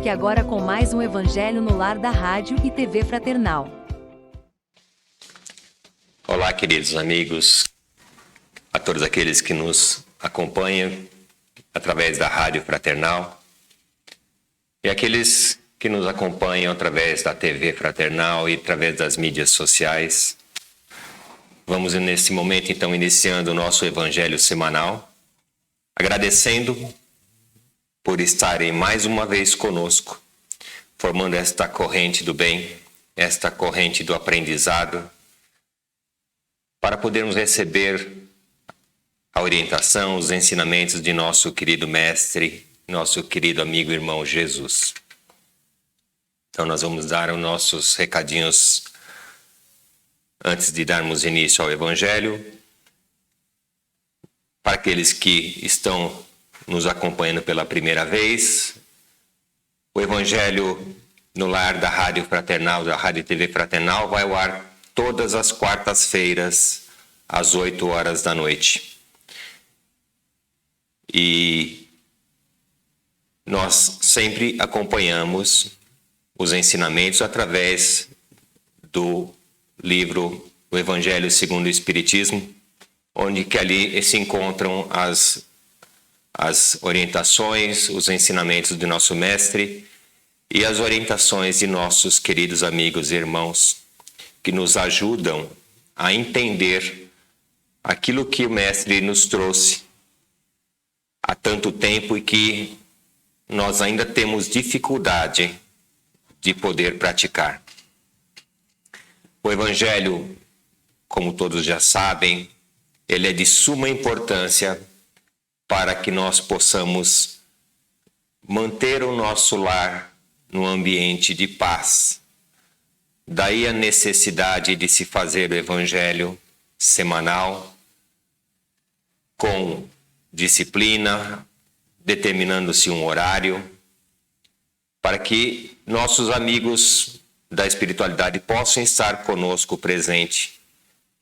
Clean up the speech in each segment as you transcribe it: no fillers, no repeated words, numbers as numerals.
Fique agora com mais um Evangelho no Lar da Rádio e TV Fraternal. Olá, queridos amigos, a todos aqueles que nos acompanham através da Rádio Fraternal e aqueles que nos acompanham através da TV Fraternal e através das mídias sociais. Vamos nesse momento então iniciando o nosso Evangelho semanal, agradecendo por estarem mais uma vez conosco, formando esta corrente do bem, esta corrente do aprendizado, para podermos receber a orientação, os ensinamentos de nosso querido Mestre, nosso querido amigo e irmão Jesus. Então nós vamos dar os nossos recadinhos antes de darmos início ao Evangelho. Para aqueles que estão nos acompanhando pela primeira vez, o Evangelho no Lar da Rádio Fraternal, da Rádio e TV Fraternal, vai ao ar todas as quartas-feiras, às 8 horas da noite. E nós sempre acompanhamos os ensinamentos através do livro O Evangelho segundo o Espiritismo, onde que ali se encontram as orientações, os ensinamentos de nosso Mestre e as orientações de nossos queridos amigos e irmãos que nos ajudam a entender aquilo que o Mestre nos trouxe há tanto tempo e que nós ainda temos dificuldade de poder praticar. O Evangelho, como todos já sabem, ele é de suma importância para que nós possamos manter o nosso lar num ambiente de paz. Daí a necessidade de se fazer o Evangelho semanal, com disciplina, determinando-se um horário, para que nossos amigos da espiritualidade possam estar conosco presente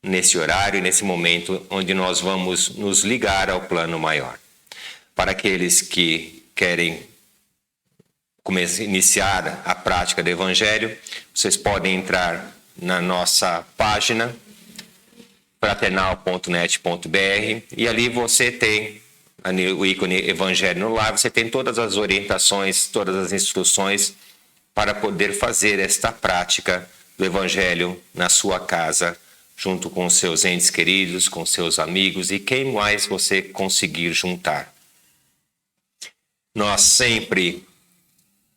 nesse horário e nesse momento onde nós vamos nos ligar ao plano maior. Para aqueles que querem iniciar a prática do Evangelho, vocês podem entrar na nossa página fraternal.net.br e ali você tem o ícone Evangelho no Lar, você tem todas as orientações, todas as instruções para poder fazer esta prática do Evangelho na sua casa, junto com seus entes queridos, com seus amigos e quem mais você conseguir juntar. Nós sempre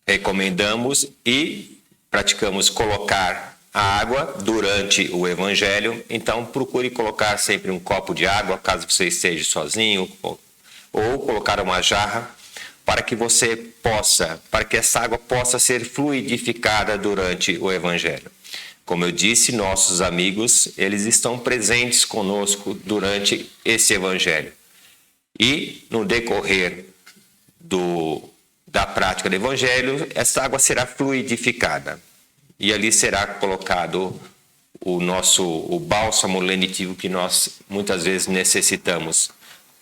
recomendamos e praticamos colocar a água durante o Evangelho, então procure colocar sempre um copo de água, caso você esteja sozinho, ou colocar uma jarra, para que essa água possa ser fluidificada durante o Evangelho. Como eu disse, nossos amigos, eles estão presentes conosco durante esse Evangelho. E no decorrer da prática do Evangelho, essa água será fluidificada. E ali será colocado o bálsamo lenitivo que nós muitas vezes necessitamos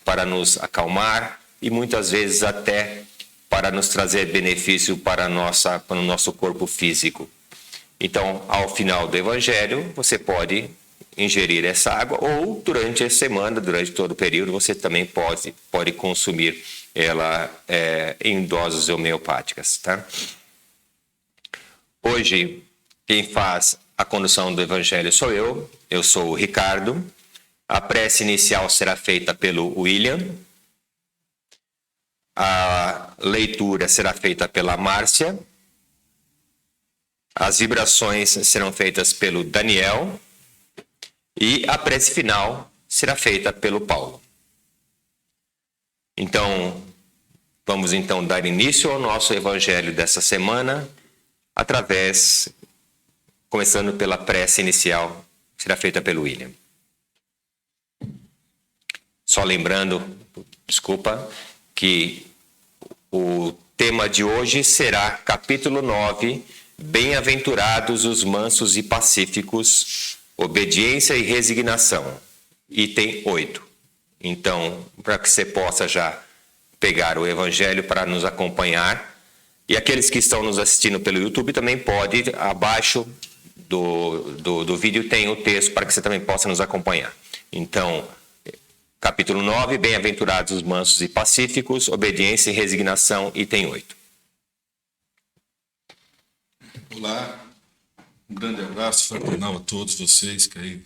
para nos acalmar e muitas vezes até para nos trazer benefício para o nosso corpo físico. Então, ao final do Evangelho, você pode ingerir essa água ou durante a semana, durante todo o período, você também pode consumir ela em doses homeopáticas. Tá? Hoje, quem faz a condução do Evangelho sou eu sou o Ricardo. A prece inicial será feita pelo William. A leitura será feita pela Márcia. As vibrações serão feitas pelo Daniel e a prece final será feita pelo Paulo. Então, vamos então dar início ao nosso Evangelho dessa semana, começando pela prece inicial, que será feita pelo William. Só lembrando, que o tema de hoje será capítulo 9, Bem-aventurados os mansos e pacíficos, obediência e resignação, item 8. Então, para que você possa já pegar o Evangelho para nos acompanhar, E aqueles que estão nos assistindo pelo YouTube também pode, abaixo do vídeo tem o texto para que você também possa nos acompanhar. Então, capítulo 9, bem-aventurados os mansos e pacíficos, obediência e resignação, item 8. Olá, um grande abraço fraternal a todos vocês que aí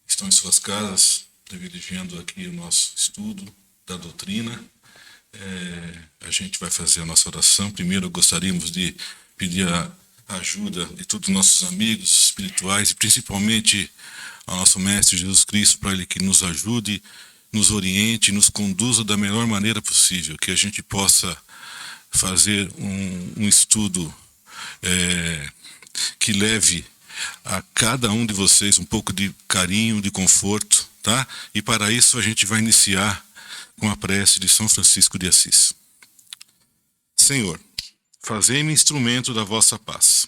estão em suas casas, privilegiando aqui o nosso estudo da doutrina. A gente vai fazer a nossa oração. Primeiro, gostaríamos de pedir a ajuda de todos os nossos amigos espirituais e principalmente ao nosso Mestre Jesus Cristo, para Ele que nos ajude, nos oriente, nos conduza da melhor maneira possível, que a gente possa fazer um estudo que leve a cada um de vocês um pouco de carinho, de conforto, tá? E para isso a gente vai iniciar com a prece de São Francisco de Assis. Senhor, fazei-me instrumento da vossa paz.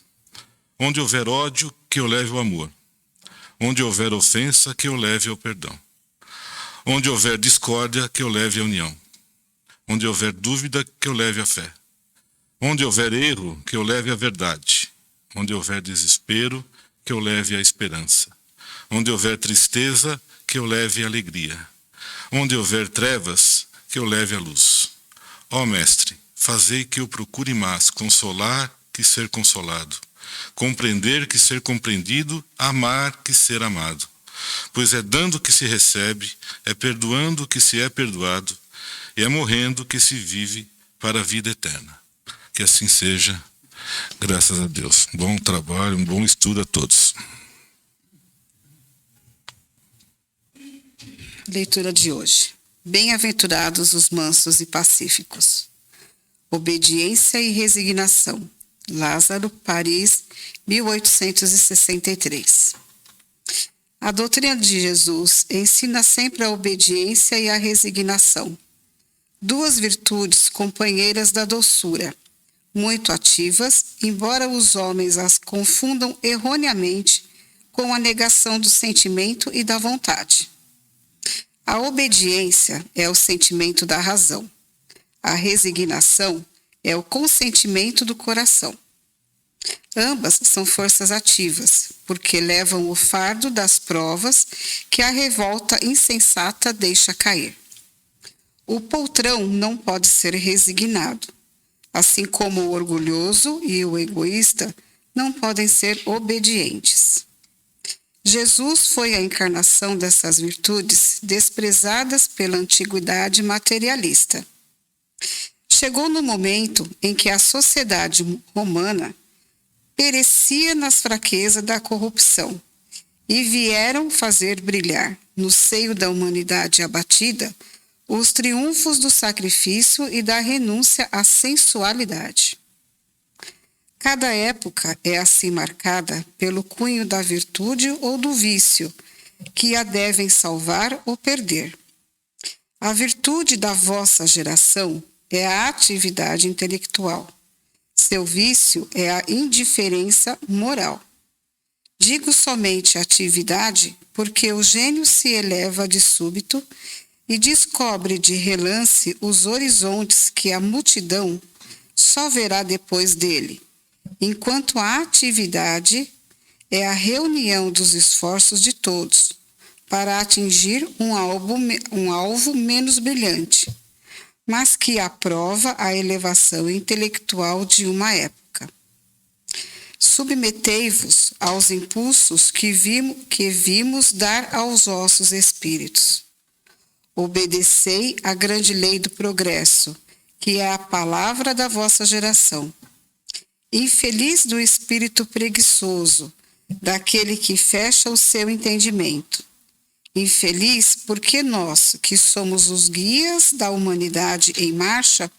Onde houver ódio, que eu leve o amor. Onde houver ofensa, que eu leve ao perdão. Onde houver discórdia, que eu leve a união. Onde houver dúvida, que eu leve a fé. Onde houver erro, que eu leve a verdade. Onde houver desespero, que eu leve a esperança. Onde houver tristeza, que eu leve a alegria. Onde houver trevas, que eu leve a luz. Ó Mestre, fazei que eu procure mais consolar que ser consolado, compreender que ser compreendido, amar que ser amado. Pois é dando que se recebe, é perdoando que se é perdoado, e é morrendo que se vive para a vida eterna. Que assim seja, graças a Deus. Bom trabalho, um bom estudo a todos. Leitura de hoje. Bem-aventurados os mansos e pacíficos. Obediência e resignação. Lázaro, Paris, 1863. A doutrina de Jesus ensina sempre a obediência e a resignação, duas virtudes companheiras da doçura, muito ativas, embora os homens as confundam erroneamente com a negação do sentimento e da vontade. A obediência é o sentimento da razão. A resignação é o consentimento do coração. Ambas são forças ativas, porque levam o fardo das provas que a revolta insensata deixa cair. O poltrão não pode ser resignado, assim como o orgulhoso e o egoísta não podem ser obedientes. Jesus foi a encarnação dessas virtudes desprezadas pela antiguidade materialista. Chegou no momento em que a sociedade romana perecia nas fraquezas da corrupção e vieram fazer brilhar, no seio da humanidade abatida, os triunfos do sacrifício e da renúncia à sensualidade. Cada época é assim marcada pelo cunho da virtude ou do vício, que a devem salvar ou perder. A virtude da vossa geração é a atividade intelectual. Seu vício é a indiferença moral. Digo somente atividade porque o gênio se eleva de súbito e descobre de relance os horizontes que a multidão só verá depois dele, enquanto a atividade é a reunião dos esforços de todos para atingir um alvo menos brilhante, mas que aprova a elevação intelectual de uma época. Submetei-vos aos impulsos que vimos dar aos vossos espíritos. Obedecei à grande lei do progresso, que é a palavra da vossa geração. Infeliz do espírito preguiçoso, daquele que fecha o seu entendimento. Infeliz porque nós, que somos os guias da humanidade em marcha,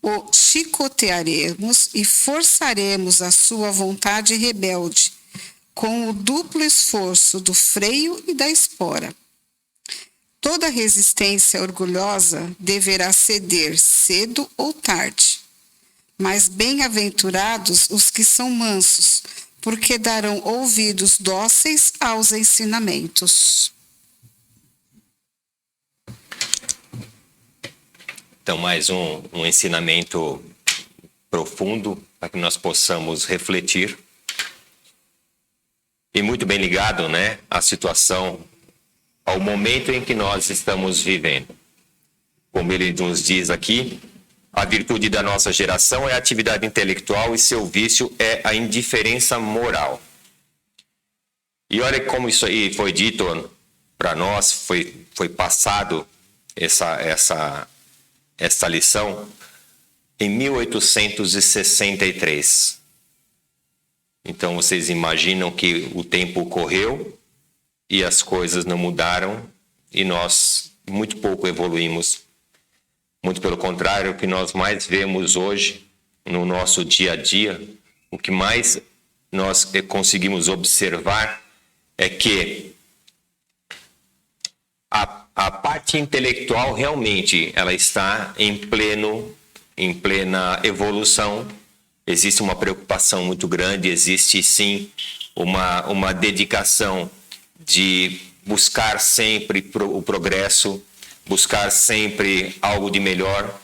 o chicotearemos e forçaremos a sua vontade rebelde, com o duplo esforço do freio e da espora. Toda resistência orgulhosa deverá ceder cedo ou tarde. Mas bem-aventurados os que são mansos, porque darão ouvidos dóceis aos ensinamentos. Então, mais um ensinamento profundo para que nós possamos refletir. E muito bem ligado, né, à situação, ao momento em que nós estamos vivendo. Como ele nos diz aqui, a virtude da nossa geração é a atividade intelectual e seu vício é a indiferença moral. E olha como isso aí foi dito para nós, foi passado essa lição em 1863. Então vocês imaginam que o tempo correu e as coisas não mudaram e nós muito pouco evoluímos. Muito pelo contrário, o que nós mais vemos hoje no nosso dia a dia, o que mais nós conseguimos observar é que a parte intelectual realmente ela está em plena evolução. Existe uma preocupação muito grande, existe sim uma dedicação de buscar sempre o progresso, buscar sempre algo de melhor.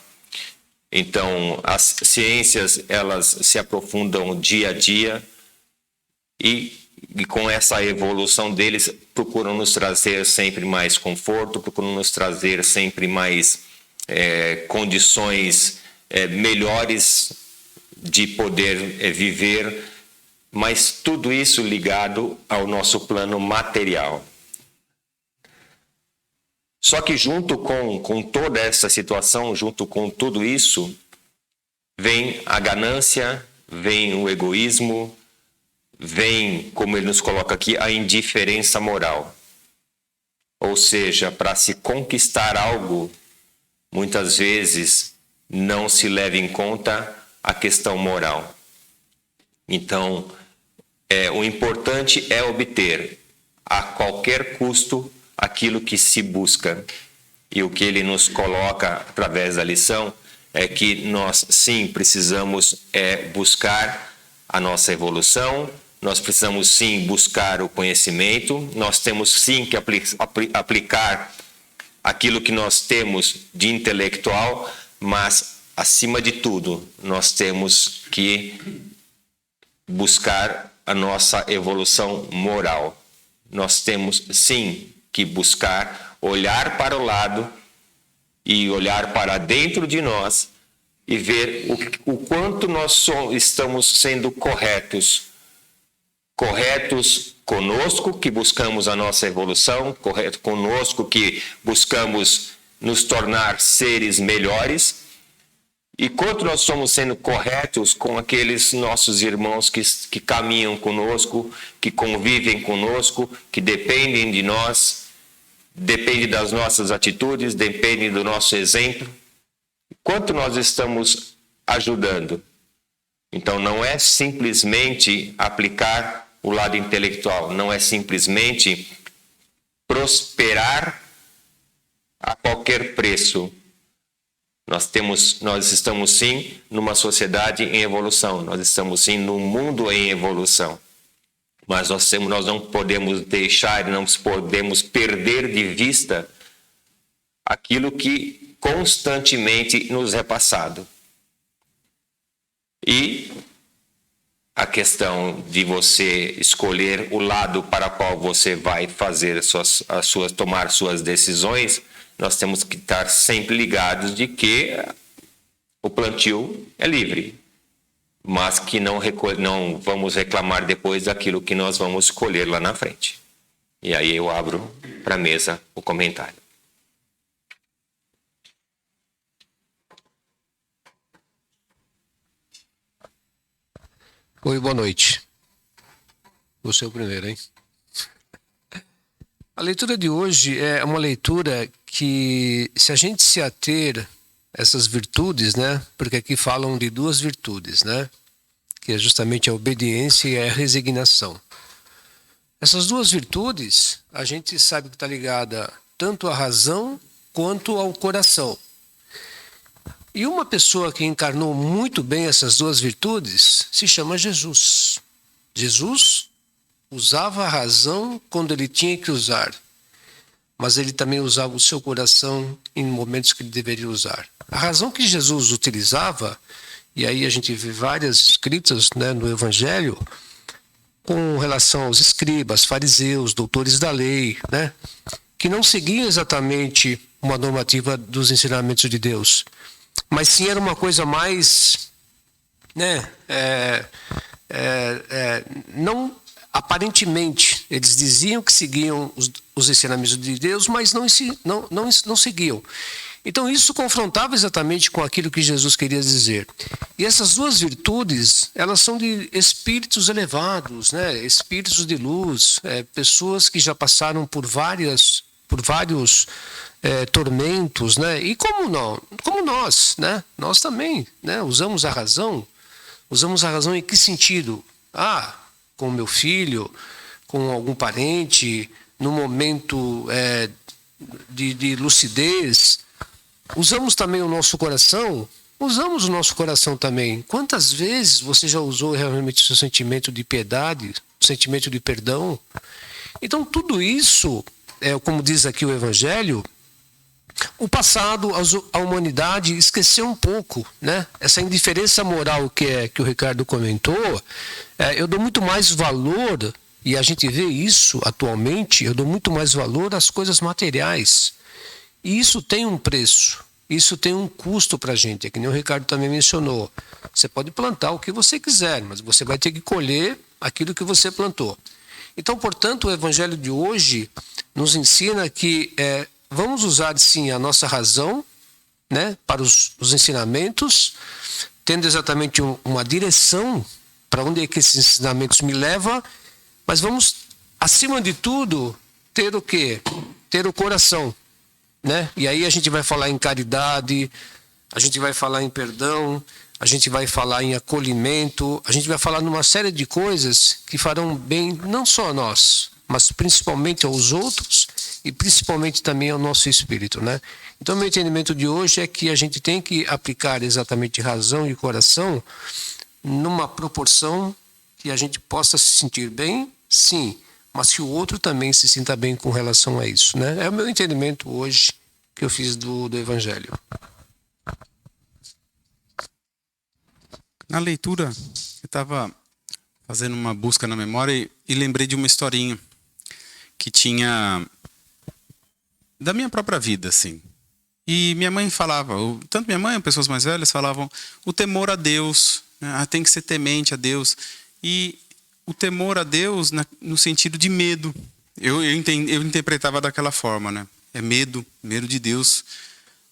Então, as ciências, elas se aprofundam dia a dia e com essa evolução deles, procuram nos trazer sempre mais conforto, procuram nos trazer sempre mais condições melhores de poder viver, mas tudo isso ligado ao nosso plano material. Só que junto com toda essa situação, junto com tudo isso, vem a ganância, vem o egoísmo, vem, como ele nos coloca aqui, a indiferença moral. Ou seja, para se conquistar algo, muitas vezes não se leva em conta a questão moral. Então, o importante é obter a qualquer custo aquilo que se busca. E o que ele nos coloca através da lição é que nós sim precisamos buscar a nossa evolução, nós precisamos sim buscar o conhecimento, nós temos sim que aplicar aquilo que nós temos de intelectual, mas acima de tudo nós temos que buscar a nossa evolução moral. Nós temos sim que buscar olhar para o lado e olhar para dentro de nós e ver o quanto nós estamos sendo corretos conosco, que buscamos a nossa evolução, correto conosco, que buscamos nos tornar seres melhores, e quanto nós estamos sendo corretos com aqueles nossos irmãos que caminham conosco, que convivem conosco, que dependem de nós, dependem das nossas atitudes, dependem do nosso exemplo. Quanto nós estamos ajudando? Então, não é simplesmente aplicar o lado intelectual, não é simplesmente prosperar a qualquer preço. Nós estamos sim numa sociedade em evolução, nós estamos sim num mundo em evolução. Mas nós não podemos deixar, não podemos perder de vista aquilo que constantemente nos é passado. E a questão de você escolher o lado para qual você vai fazer tomar suas decisões, nós temos que estar sempre ligados de que o plantio é livre, mas que não vamos reclamar depois daquilo que nós vamos colher lá na frente. E aí eu abro para a mesa o comentário. Oi, boa noite. Você é o primeiro, hein? A leitura de hoje é uma leitura que, se a gente se ater a essas virtudes, né? Porque aqui falam de duas virtudes, né? Que é justamente a obediência e a resignação. Essas duas virtudes, a gente sabe que está ligada tanto à razão quanto ao coração. E uma pessoa que encarnou muito bem essas duas virtudes se chama Jesus. Jesus usava a razão quando ele tinha que usar, mas ele também usava o seu coração em momentos que ele deveria usar. A razão que Jesus utilizava e aí a gente vê várias escritas, né, no Evangelho com relação aos escribas, fariseus, doutores da lei, né, que não seguiam exatamente uma normativa dos ensinamentos de Deus, mas sim era uma coisa mais, né, não aparentemente eles diziam que seguiam os ensinamentos de Deus, mas não seguiam. Então isso confrontava exatamente com aquilo que Jesus queria dizer. E essas duas virtudes, elas são de espíritos elevados, né? Espíritos de luz, pessoas que já passaram por vários tormentos, né? E como nós, né? Nós também, né? Usamos a razão em que sentido? Com meu filho, com algum parente, no momento de lucidez. Usamos também o nosso coração? Usamos o nosso coração também. Quantas vezes você já usou realmente o seu sentimento de piedade, o sentimento de perdão? Então, tudo isso, como diz aqui o Evangelho, o passado, a humanidade esqueceu um pouco, né? Essa indiferença moral que o Ricardo comentou, eu dou muito mais valor, e a gente vê isso atualmente, eu dou muito mais valor às coisas materiais. E isso tem um preço, isso tem um custo para a gente, é que nem o Ricardo também mencionou. Você pode plantar o que você quiser, mas você vai ter que colher aquilo que você plantou. Então, portanto, o Evangelho de hoje nos ensina que vamos usar, sim, a nossa razão, né, para os ensinamentos, tendo exatamente uma direção para onde é que esses ensinamentos me levam, mas vamos, acima de tudo, ter o quê? Ter o coração. Né? E aí a gente vai falar em caridade, a gente vai falar em perdão, a gente vai falar em acolhimento, a gente vai falar numa série de coisas que farão bem não só a nós, mas principalmente aos outros e principalmente também ao nosso espírito, né? Então, meu entendimento de hoje é que a gente tem que aplicar exatamente razão e coração numa proporção que a gente possa se sentir bem, sim, mas que o outro também se sinta bem com relação a isso, né? É o meu entendimento hoje que eu fiz do Evangelho. Na leitura, eu estava fazendo uma busca na memória e lembrei de uma historinha que tinha da minha própria vida, assim. E minha mãe falava, tanto minha mãe, pessoas mais velhas falavam, o temor a Deus, né? Tem que ser temente a Deus. E o temor a Deus no sentido de medo. Eu interpretava daquela forma, né? É medo de Deus,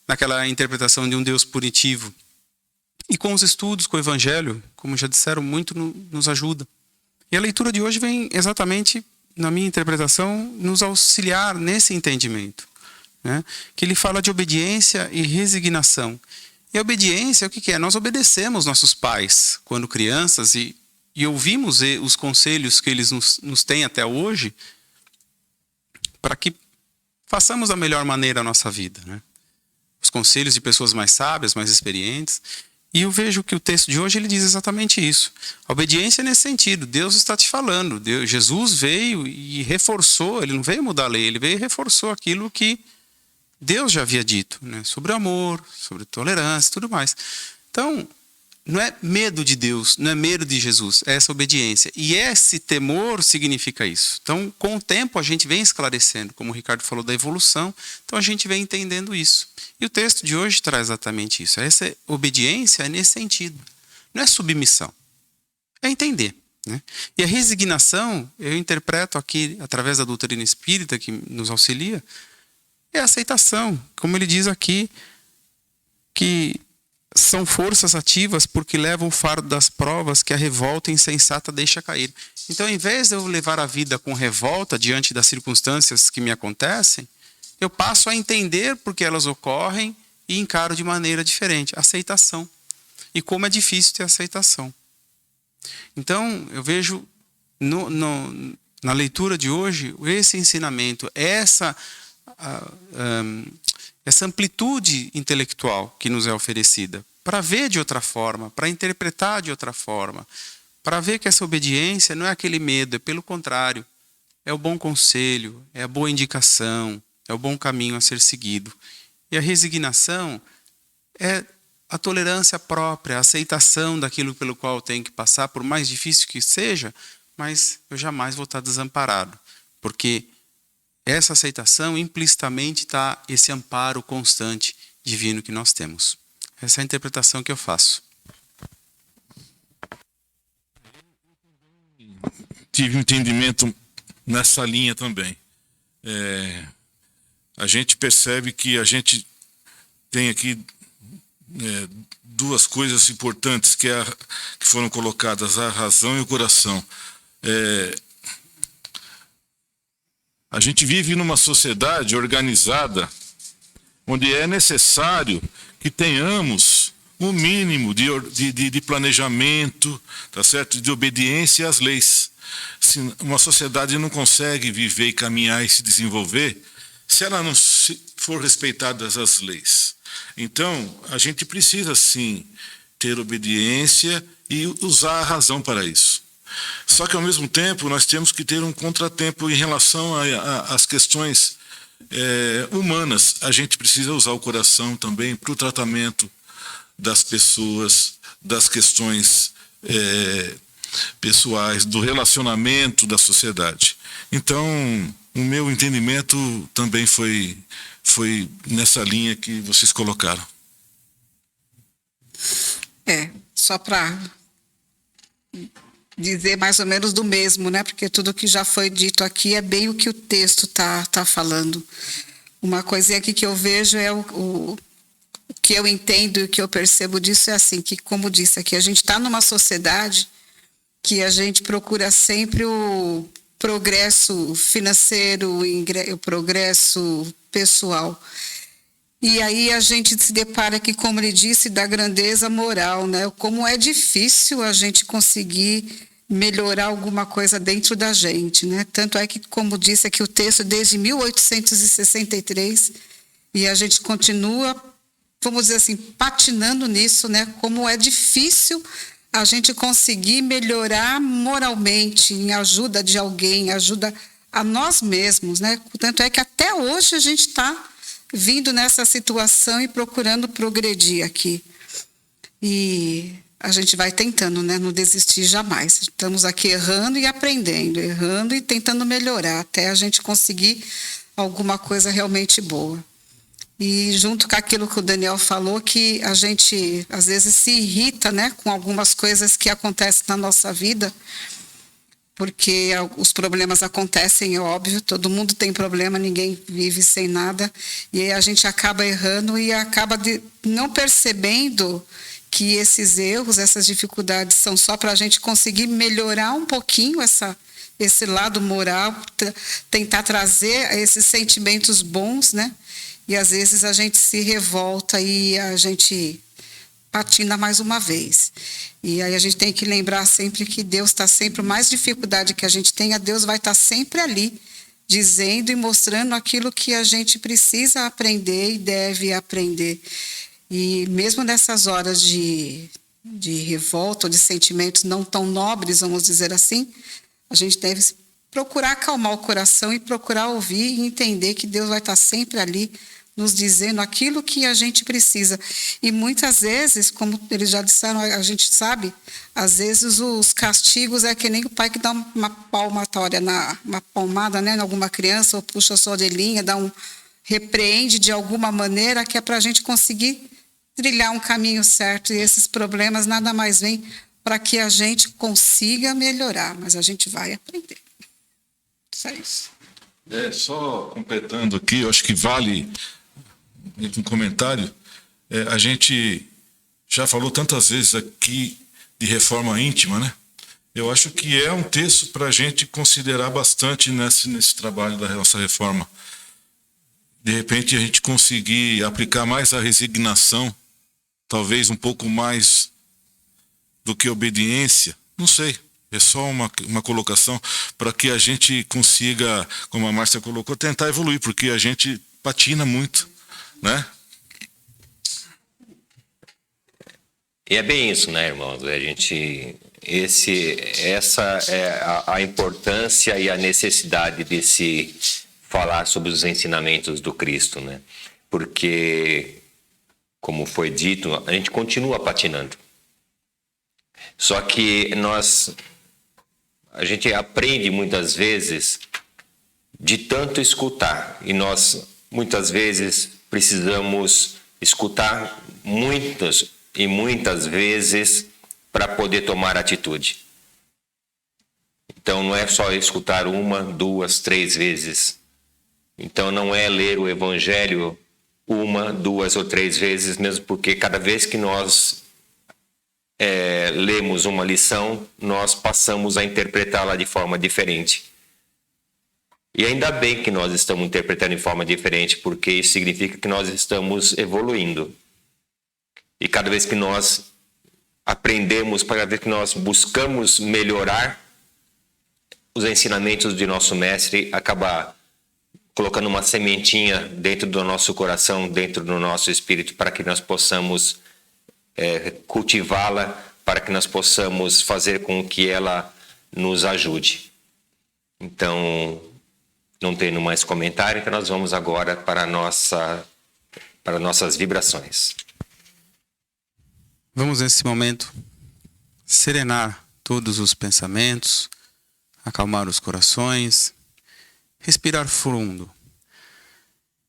naquela interpretação de um Deus punitivo. E com os estudos, com o Evangelho, como já disseram, muito nos ajuda. E a leitura de hoje vem exatamente, na minha interpretação, nos auxiliar nesse entendimento, né? Que ele fala de obediência e resignação. E a obediência, o que é? Nós obedecemos nossos pais quando crianças e ouvimos os conselhos que eles nos têm até hoje para que façamos da melhor maneira a nossa vida, né? Os conselhos de pessoas mais sábias, mais experientes. E eu vejo que o texto de hoje ele diz exatamente isso. A obediência é nesse sentido. Deus está te falando. Jesus veio e reforçou. Ele não veio mudar a lei, ele veio e reforçou aquilo que Deus já havia dito, né? Sobre o amor, sobre tolerância e tudo mais. Então, não é medo de Deus, não é medo de Jesus, é essa obediência. E esse temor significa isso. Então, com o tempo, a gente vem esclarecendo, como o Ricardo falou da evolução, então a gente vem entendendo isso. E o texto de hoje traz exatamente isso. Essa obediência é nesse sentido. Não é submissão, é entender, né? E a resignação, eu interpreto aqui, através da doutrina espírita, que nos auxilia, é a aceitação. Como ele diz aqui, que são forças ativas porque levam o fardo das provas que a revolta insensata deixa cair. Então, ao invés de eu levar a vida com revolta diante das circunstâncias que me acontecem, eu passo a entender por que elas ocorrem e encaro de maneira diferente. Aceitação. E como é difícil ter aceitação. Então, eu vejo na leitura de hoje esse ensinamento, essa amplitude intelectual que nos é oferecida, para ver de outra forma, para interpretar de outra forma, para ver que essa obediência não é aquele medo, é pelo contrário, é o bom conselho, é a boa indicação, é o bom caminho a ser seguido. E a resignação é a tolerância própria, a aceitação daquilo pelo qual eu tenho que passar, por mais difícil que seja, mas eu jamais vou estar desamparado, porque essa aceitação implicitamente está esse amparo constante divino que nós temos. Essa é a interpretação que eu faço. Tive um entendimento nessa linha também. A gente percebe que a gente tem aqui duas coisas importantes que foram colocadas, a razão e o coração. A gente vive numa sociedade organizada onde é necessário que tenhamos um mínimo de planejamento, tá certo? De obediência às leis. Uma sociedade não consegue viver e caminhar e se desenvolver se ela não for respeitada as leis. Então, a gente precisa, sim, ter obediência e usar a razão para isso. Só que, ao mesmo tempo, nós temos que ter um contratempo em relação às questões humanas. A gente precisa usar o coração também para o tratamento das pessoas, das questões pessoais, do relacionamento da sociedade. Então, o meu entendimento também foi nessa linha que vocês colocaram. Só para dizer mais ou menos do mesmo, né? Porque tudo que já foi dito aqui é bem o que o texto tá falando. Uma coisinha aqui que eu vejo é o que eu entendo e o que eu percebo disso é assim, que como disse aqui, a gente está numa sociedade que a gente procura sempre o progresso financeiro, o progresso pessoal. E aí a gente se depara aqui, como ele disse, da grandeza moral, né? Como é difícil a gente conseguir melhorar alguma coisa dentro da gente, né? Tanto é que, como disse aqui o texto, desde 1863, e a gente continua, vamos dizer assim, patinando nisso, né? Como é difícil a gente conseguir melhorar moralmente, em ajuda de alguém, ajuda a nós mesmos, né? Tanto é que até hoje a gente está vindo nessa situação e procurando progredir aqui. E a gente vai tentando, né? Não desistir jamais. Estamos aqui errando e aprendendo, errando e tentando melhorar, até a gente conseguir alguma coisa realmente boa. E junto com aquilo que o Daniel falou, que a gente às vezes se irrita, né, com algumas coisas que acontecem na nossa vida, porque os problemas acontecem, é óbvio, todo mundo tem problema, ninguém vive sem nada, e aí a gente acaba errando e acaba não percebendo que esses erros, essas dificuldades são só para a gente conseguir melhorar um pouquinho esse lado moral, tentar trazer esses sentimentos bons, né? E às vezes a gente se revolta e a gente patina mais uma vez. E aí a gente tem que lembrar sempre que Deus está sempre, mais dificuldade que a gente tenha, Deus vai estar sempre ali, dizendo e mostrando aquilo que a gente precisa aprender e deve aprender. E mesmo nessas horas de revolta ou de sentimentos não tão nobres, vamos dizer assim, a gente deve procurar acalmar o coração e procurar ouvir e entender que Deus vai estar sempre ali, nos dizendo aquilo que a gente precisa. E muitas vezes, como eles já disseram, a gente sabe, às vezes os castigos é que nem o pai que dá uma palmatória, uma palmada, né, em alguma criança, ou puxa a sua orelhinha, repreende de alguma maneira, que é para a gente conseguir trilhar um caminho certo. E esses problemas nada mais vêm para que a gente consiga melhorar, mas a gente vai aprender. Isso é isso. Só completando aqui, eu acho que vale um comentário. A gente já falou tantas vezes aqui de reforma íntima, né? Eu acho que é um texto para a gente considerar bastante nesse trabalho da nossa reforma. De repente a gente conseguir aplicar mais a resignação, talvez um pouco mais do que obediência, não sei. É só uma colocação para que a gente consiga, como a Márcia colocou, tentar evoluir, porque a gente patina muito, né? E é bem isso, né, irmãos? Essa é a importância e a necessidade de se falar sobre os ensinamentos do Cristo, né? Porque como foi dito, a gente continua patinando. Só que a gente aprende muitas vezes de tanto escutar, e nós muitas vezes precisamos escutar muitas e muitas vezes para poder tomar atitude. Então não é só escutar 1, 2, 3 vezes. Então não é ler o Evangelho 1, 2 ou 3 vezes, mesmo porque cada vez que nós lemos uma lição, nós passamos a interpretá-la de forma diferente. E ainda bem que nós estamos interpretando de forma diferente, porque isso significa que nós estamos evoluindo. E cada vez que nós aprendemos, cada vez que nós buscamos melhorar os ensinamentos de nosso mestre, acaba colocando uma sementinha dentro do nosso coração, dentro do nosso espírito, para que nós possamos cultivá-la, para que nós possamos fazer com que ela nos ajude. Então, não tendo mais comentário, então nós vamos agora para nossas vibrações. Vamos nesse momento serenar todos os pensamentos, acalmar os corações, respirar fundo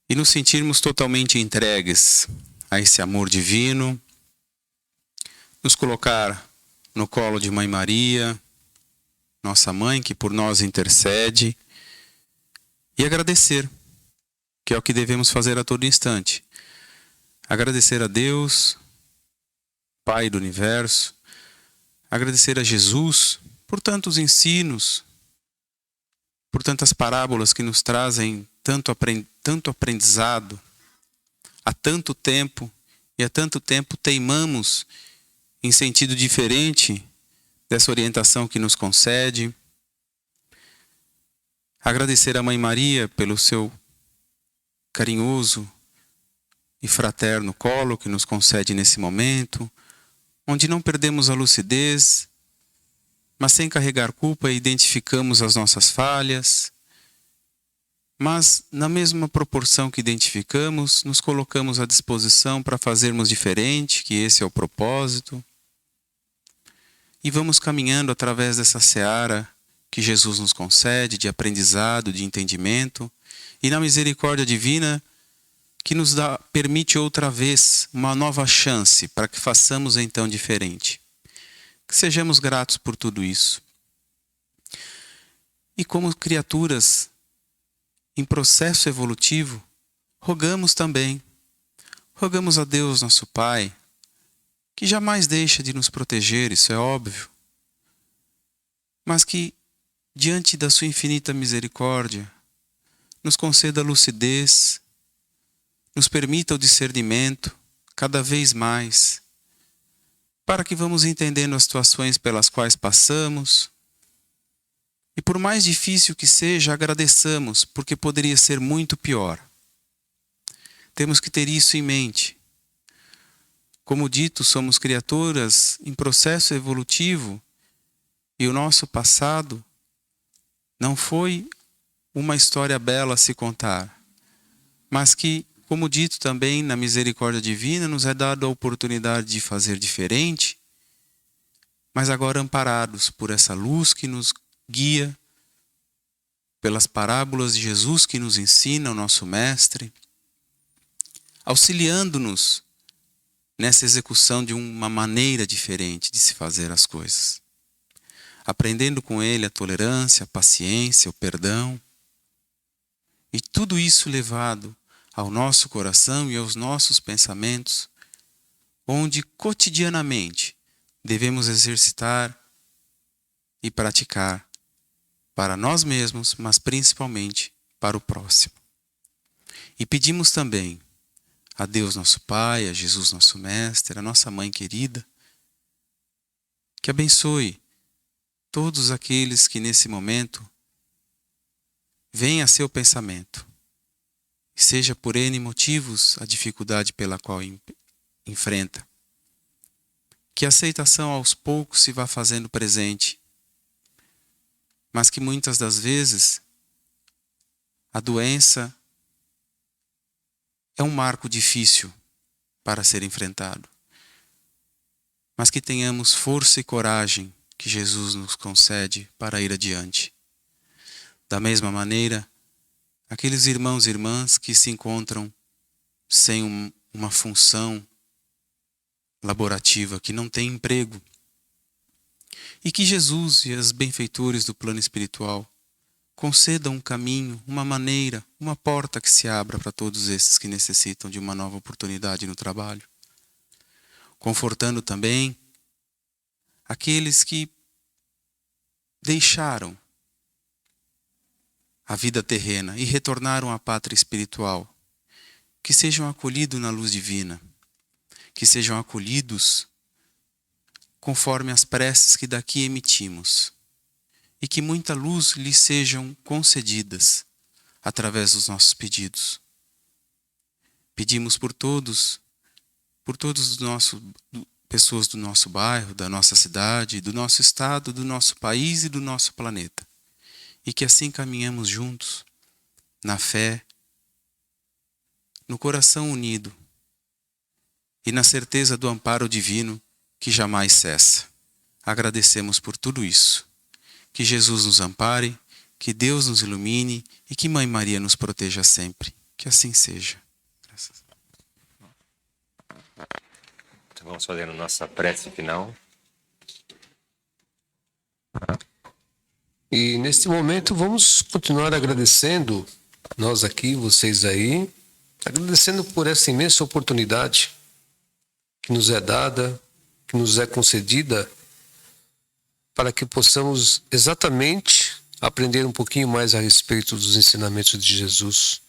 e nos sentirmos totalmente entregues a esse amor divino, nos colocar no colo de Mãe Maria, nossa mãe que por nós intercede, e agradecer, que é o que devemos fazer a todo instante. Agradecer a Deus, Pai do Universo, agradecer a Jesus por tantos ensinos, por tantas parábolas que nos trazem tanto aprendizado. Há tanto tempo, e há tanto tempo teimamos em sentido diferente dessa orientação que nos concede. Agradecer a Mãe Maria pelo seu carinhoso e fraterno colo que nos concede nesse momento, onde não perdemos a lucidez, mas sem carregar culpa identificamos as nossas falhas, mas na mesma proporção que identificamos, nos colocamos à disposição para fazermos diferente, que esse é o propósito, e vamos caminhando através dessa seara que Jesus nos concede, de aprendizado, de entendimento, e na misericórdia divina que nos permite outra vez uma nova chance para que façamos então diferente. Que sejamos gratos por tudo isso. E como criaturas em processo evolutivo, rogamos também, rogamos a Deus, nosso Pai, que jamais deixa de nos proteger, isso é óbvio, mas que diante da sua infinita misericórdia, nos conceda lucidez, nos permita o discernimento cada vez mais, para que vamos entendendo as situações pelas quais passamos, e por mais difícil que seja, agradeçamos, porque poderia ser muito pior. Temos que ter isso em mente. Como dito, somos criaturas em processo evolutivo, e o nosso passado não foi uma história bela a se contar, mas que, como dito também na misericórdia divina, nos é dada a oportunidade de fazer diferente, mas agora amparados por essa luz que nos guia, pelas parábolas de Jesus que nos ensina, o nosso Mestre, auxiliando-nos nessa execução de uma maneira diferente de se fazer as coisas. Aprendendo com ele a tolerância, a paciência, o perdão. E tudo isso levado ao nosso coração e aos nossos pensamentos, onde cotidianamente devemos exercitar e praticar para nós mesmos, mas principalmente para o próximo. E pedimos também a Deus nosso Pai, a Jesus nosso Mestre, a nossa Mãe querida, que abençoe todos aqueles que nesse momento vêm a seu pensamento, e seja por N motivos a dificuldade pela qual enfrenta. Que a aceitação aos poucos se vá fazendo presente, mas que muitas das vezes a doença é um marco difícil para ser enfrentado. Mas que tenhamos força e coragem que Jesus nos concede para ir adiante. Da mesma maneira, aqueles irmãos e irmãs que se encontram sem uma função laborativa, que não têm emprego, e que Jesus e as benfeitores do plano espiritual concedam um caminho, uma maneira, uma porta que se abra para todos esses que necessitam de uma nova oportunidade no trabalho. Confortando também aqueles que deixaram a vida terrena e retornaram à pátria espiritual, que sejam acolhidos na luz divina, que sejam acolhidos conforme as preces que daqui emitimos, e que muita luz lhes sejam concedidas através dos nossos pedidos. Pedimos por todos pessoas do nosso bairro, da nossa cidade, do nosso estado, do nosso país e do nosso planeta. E que assim caminhamos juntos, na fé, no coração unido e na certeza do amparo divino que jamais cessa. Agradecemos por tudo isso. Que Jesus nos ampare, que Deus nos ilumine e que Mãe Maria nos proteja sempre. Que assim seja. Graças a Deus. Então vamos fazer a nossa prece final. E neste momento vamos continuar agradecendo, nós aqui, vocês aí, agradecendo por essa imensa oportunidade que nos é dada, que nos é concedida, para que possamos exatamente aprender um pouquinho mais a respeito dos ensinamentos de Jesus.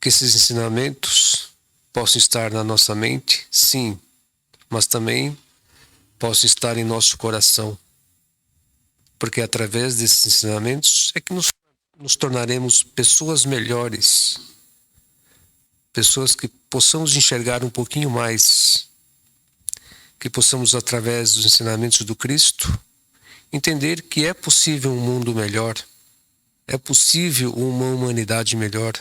Que esses ensinamentos possam estar na nossa mente, sim, mas também possam estar em nosso coração. Porque através desses ensinamentos é que nos tornaremos pessoas melhores, pessoas que possamos enxergar um pouquinho mais, que possamos, através dos ensinamentos do Cristo, entender que é possível um mundo melhor, é possível uma humanidade melhor,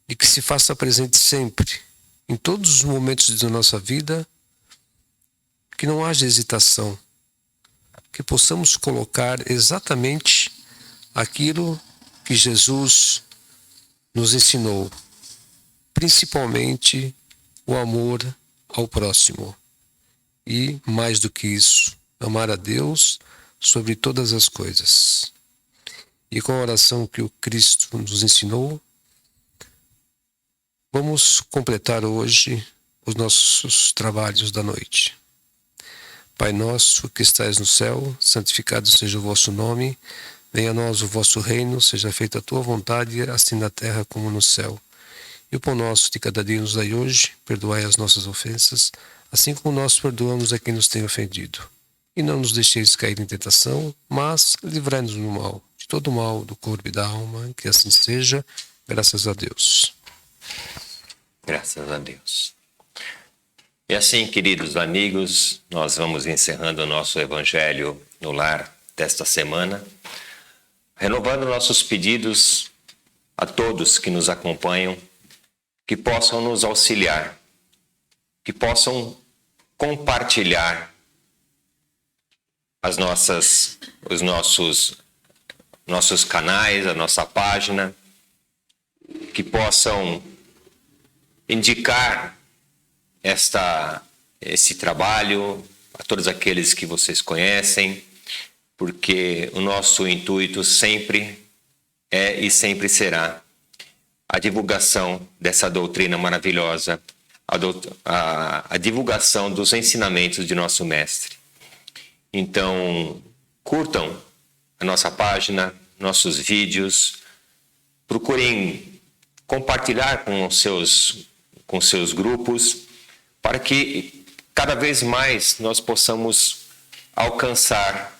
e que se faça presente sempre, em todos os momentos da nossa vida, que não haja hesitação, que possamos colocar exatamente aquilo que Jesus nos ensinou, principalmente o amor ao próximo. E, mais do que isso, amar a Deus sobre todas as coisas. E com a oração que o Cristo nos ensinou, vamos completar hoje os nossos trabalhos da noite. Pai nosso que estais no céu, santificado seja o vosso nome, venha a nós o vosso reino, seja feita a tua vontade, assim na terra como no céu. E o pão nosso de cada dia nos dai hoje, perdoai as nossas ofensas, assim como nós perdoamos a quem nos tem ofendido. E não nos deixeis cair em tentação, mas livrai-nos do mal, de todo o mal, do corpo e da alma, que assim seja, graças a Deus. Graças a Deus. E assim, queridos amigos, nós vamos encerrando o nosso Evangelho no Lar desta semana, renovando nossos pedidos a todos que nos acompanham, que possam nos auxiliar, que possam compartilhar os nossos canais, a nossa página, que possam indicar esse trabalho a todos aqueles que vocês conhecem, porque o nosso intuito sempre é e sempre será a divulgação dessa doutrina maravilhosa, a divulgação dos ensinamentos de nosso Mestre. Então, curtam a nossa página, nossos vídeos, procurem compartilhar com os seus grupos, para que cada vez mais nós possamos alcançar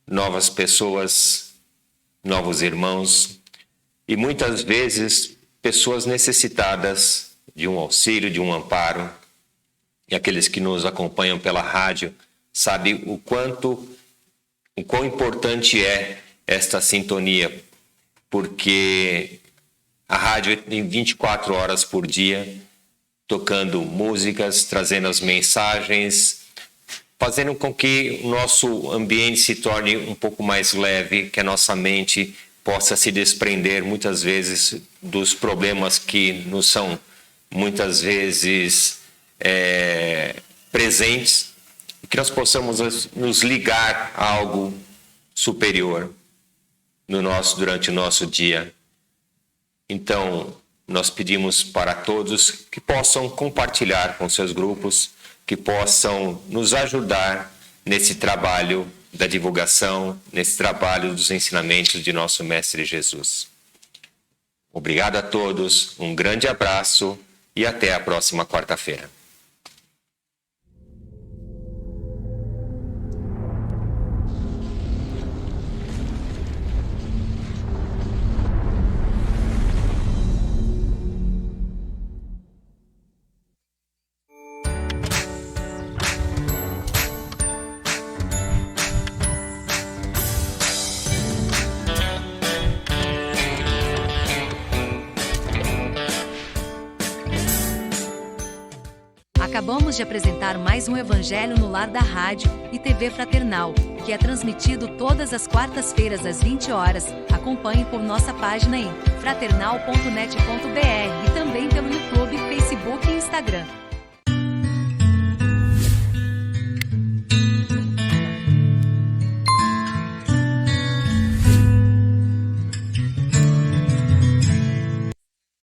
novas pessoas, novos irmãos, e muitas vezes pessoas necessitadas de um auxílio, de um amparo. E aqueles que nos acompanham pela rádio sabem o quão importante é esta sintonia, porque A rádio tem 24 horas por dia, tocando músicas, trazendo as mensagens, fazendo com que o nosso ambiente se torne um pouco mais leve, que a nossa mente possa se desprender muitas vezes dos problemas que nos são muitas vezes presentes, e que nós possamos nos ligar a algo superior durante o nosso dia. Então, nós pedimos para todos que possam compartilhar com seus grupos, que possam nos ajudar nesse trabalho da divulgação, nesse trabalho dos ensinamentos de nosso Mestre Jesus. Obrigado a todos, um grande abraço e até a próxima quarta-feira. Acabamos de apresentar mais um Evangelho no Lar da Rádio e TV Fraternal, que é transmitido todas as quartas-feiras às 20 horas. Acompanhe por nossa página em fraternal.net.br e também pelo YouTube, Facebook e Instagram.